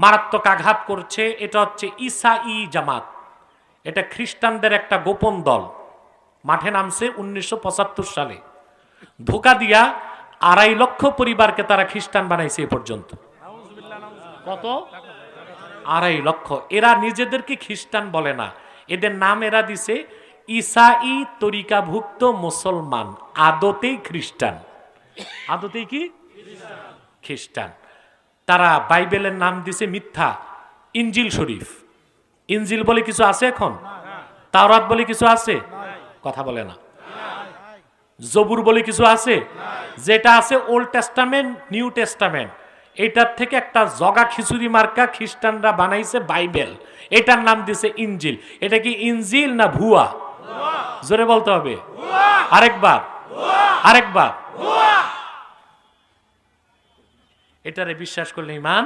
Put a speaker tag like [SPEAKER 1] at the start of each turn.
[SPEAKER 1] মারাত্মক আঘাত করছে। এটা হচ্ছে ঈসাই জামাত, এটা খ্রিস্টানদের একটা গোপন দল। মাঠে নামছে 1975 সালে, ধোকা দিয়া 2.5 লক্ষ পরিবারকে তারা খ্রিস্টান বানাইছে এ পর্যন্ত। কত? 2.5 লক্ষ। এরা নিজেদেরকে খ্রিস্টান বলে না, এদের নাম এরা দিছে ঈসাই তরিকাভুক্ত মুসলমান, আদতেই খ্রিস্টান। আদতেই কি খ্রিস্টান। তারা বাইবেলের নাম দিছে মিথ্যা, ইনজিল শরীফ। ইনজিল বলে কিছু আছে এখন? তাওরাত বলে কিছু আছে? কথা বলে না। জবুর বলে কিছু আছে? যেটা আছে ওল্ড টেস্টামেন্ট, নিউ টেস্টামেন্ট, এটার থেকে একটা জগা খিচুড়ি মার্কা খ্রিস্টানরা বানাইছে বাইবেল, এটার নাম দিছে ইনজিল। এটা কি ইনজিল না ভুয়া? জোরে বলতে হবে, আরেকবার আরেকবার। এটারে বিশ্বাস করলে ঈমান।